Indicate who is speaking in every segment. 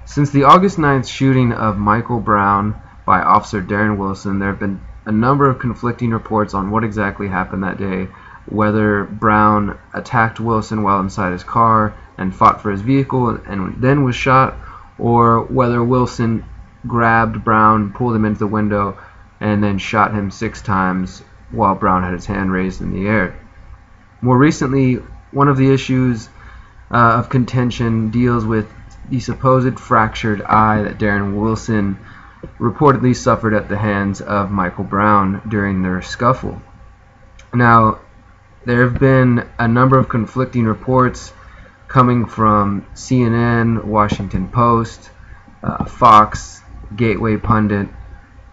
Speaker 1: Since the August 9th shooting of Michael Brown by Officer Darren Wilson, there have been a number of conflicting reports on what exactly happened that day, whether Brown attacked Wilson while inside his car and fought for his vehicle and then was shot, or whether Wilson grabbed Brown, pulled him into the window, and then shot him 6 times while Brown had his hand raised in the air. More recently, one of the issues of contention deals with the supposed fractured eye that Darren Wilson reportedly suffered at the hands of Michael Brown during their scuffle. Now, there have been a number of conflicting reports coming from CNN, Washington Post, Fox, Gateway Pundit,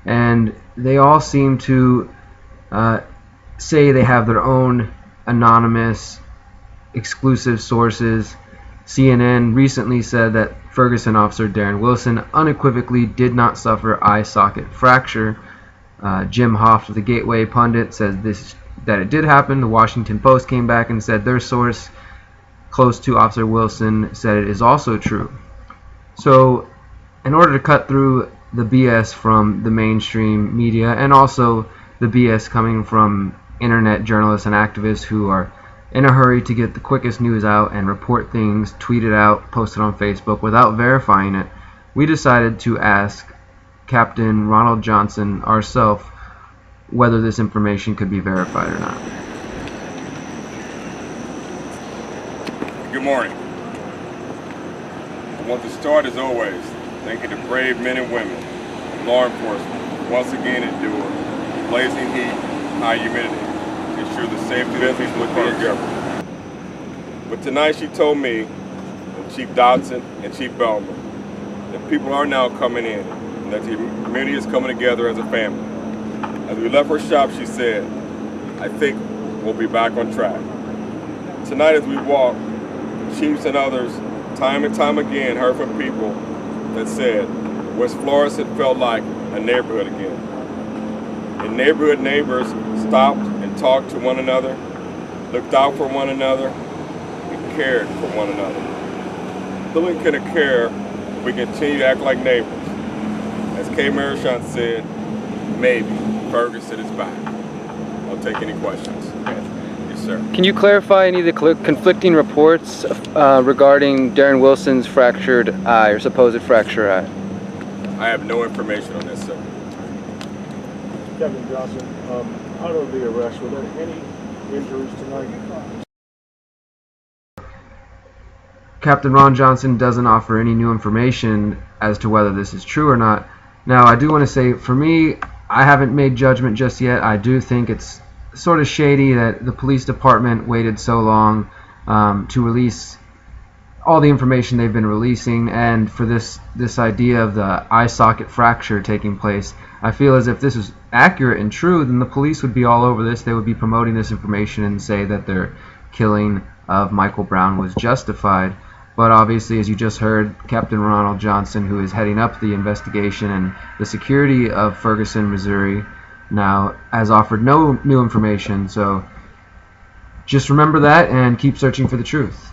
Speaker 1: and they all seem to say they have their own anonymous, exclusive sources. CNN recently said that Ferguson officer Darren Wilson unequivocally did not suffer eye socket fracture. Jim Hoft of the Gateway Pundit says that it did happen. The Washington Post came back and said their source close to Officer Wilson said it is also true. So, in order to cut through the BS from the mainstream media and also the BS coming from internet journalists and activists who are in a hurry to get the quickest news out and report things, tweet it out, post it on Facebook without verifying it, we decided to ask Captain Ronald Johnson ourselves whether this information could be verified or not.
Speaker 2: Good morning. I want to start as always thanking the brave men and women of law enforcement once again endure blazing heat, high humidity, ensure the safety of the people of our government. But tonight she told me, and Chief Dodson and Chief Bellman, that people are now coming in, and that the community is coming together as a family. As we left her shop, she said, I think we'll be back on track. Tonight as we walk, chiefs and others, time and time again, heard from people that said West Flores had felt like a neighborhood again. And neighborhood neighbors stopped and talked to one another, looked out for one another, and cared for one another. Who can care if we continue to act like neighbors? As Kay Marichon said, maybe Ferguson is back. I'll take any questions. Yes, sir.
Speaker 3: Can you clarify any of the conflicting reports regarding Darren Wilson's fractured eye or supposed fractured eye?
Speaker 2: I have no information on this, sir.
Speaker 4: Captain Johnson, out of the arrest, were there any injuries tonight?
Speaker 1: Captain Ron Johnson doesn't offer any new information as to whether this is true or not. Now, I do want to say, for me, I haven't made judgment just yet. I do think it's sort of shady that the police department waited so long to release all the information they've been releasing, and for this idea of the eye socket fracture taking place. I feel as if this is accurate and true, then the police would be all over this. They would be promoting this information and say that their killing of Michael Brown was justified. But obviously, as you just heard, Captain Ronald Johnson, who is heading up the investigation and the security of Ferguson, Missouri, now has offered no new information. So just remember that and keep searching for the truth.